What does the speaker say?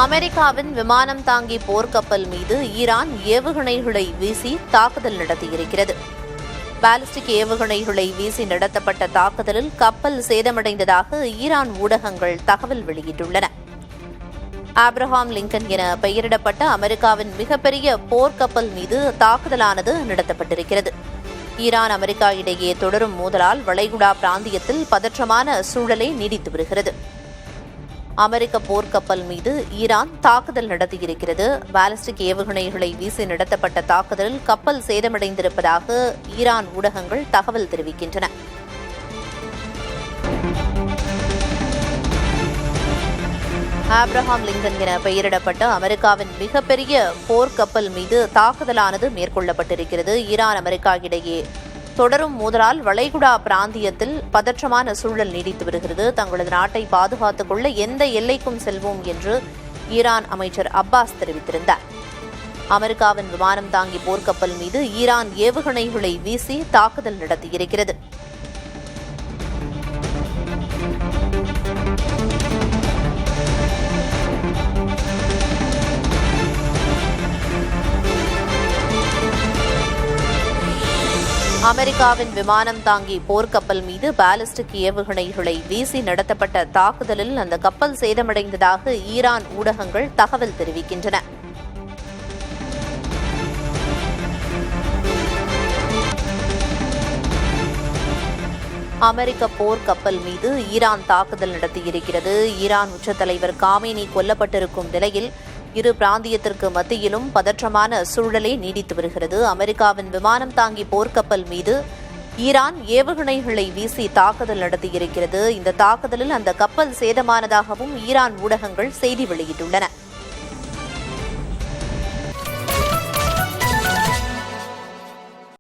அமெரிக்காவின் விமானம் தாங்கி போர்க்கப்பல் மீது ஈரான் ஏவுகணைகளை வீசி தாக்குதல் நடத்தியிருக்கிறது. பாலிஸ்டிக் ஏவுகணைகளை வீசி நடத்தப்பட்ட தாக்குதலில் கப்பல் சேதமடைந்ததாக ஈரான் ஊடகங்கள் தகவல் வெளியிட்டுள்ளன. ஆப்ரஹாம் லிங்கன் என பெயரிடப்பட்ட அமெரிக்காவின் மிகப்பெரிய போர்க்கப்பல் மீது தாக்குதலானது நடத்தப்பட்டிருக்கிறது. ஈரான் அமெரிக்கா இடையே தொடரும் மோதலால் வளைகுடா பிராந்தியத்தில் பதற்றமான சூழலை நீடித்து வருகிறது. அமெரிக்க போர்க்கப்பல் மீது ஈரான் தாக்குதல் நடத்தியிருக்கிறது. பாலிஸ்டிக் ஏவுகணைகளை வீசி நடத்தப்பட்ட தாக்குதலில் கப்பல் சேதமடைந்திருப்பதாக ஈரான் ஊடகங்கள் தகவல் தெரிவிக்கின்றன. ஆப்ரஹாம் லிங்கன் என பெயரிடப்பட்ட அமெரிக்காவின் மிகப்பெரிய போர்க்கப்பல் மீது தாக்குதலானது மேற்கொள்ளப்பட்டிருக்கிறது. ஈரான் அமெரிக்கா இடையே தொடரும் மோதலால் வளைகுடா பிராந்தியத்தில் பதற்றமான சூழல் நீடித்து வருகிறது. தங்களது நாட்டை பாதுகாத்துக் கொள்ள எந்த எல்லைக்கும் செல்வோம் என்று ஈரான் அமைச்சர் அப்பாஸ் தெரிவித்திருந்தார். அமெரிக்காவின் விமானம் தாங்கி போர்க்கப்பல் மீது ஈரான் ஏவுகணைகளை வீசி தாக்குதல் நடத்தியிருக்கிறது. அமெரிக்காவின் விமானம் தாங்கி போர்க்கப்பல் மீது பாலிஸ்டிக் ஏவுகணைகளை வீசி நடத்தப்பட்ட தாக்குதலில் அந்த கப்பல் சேதமடைந்ததாக ஈரான் ஊடகங்கள் தகவல் தெரிவிக்கின்றன. அமெரிக்க போர்க்கப்பல் மீது ஈரான் தாக்குதல் நடத்தியிருக்கிறது. ஈரான் உச்ச தலைவர் காமேனி கொல்லப்பட்டிருக்கும் நிலையில் இரு பிராந்தியத்திற்கு மத்தியிலும் பதற்றமான சூழலே நீடித்து வருகிறது. அமெரிக்காவின் விமானம் தாங்கி போர்க்கப்பல் மீது ஈரான் ஏவுகணைகளை வீசி தாக்குதல் நடத்தியிருக்கிறது. இந்த தாக்குதலில் அந்த கப்பல் சேதமானதாகவும் ஈரான் ஊடகங்கள் செய்தி வெளியிட்டுள்ளன.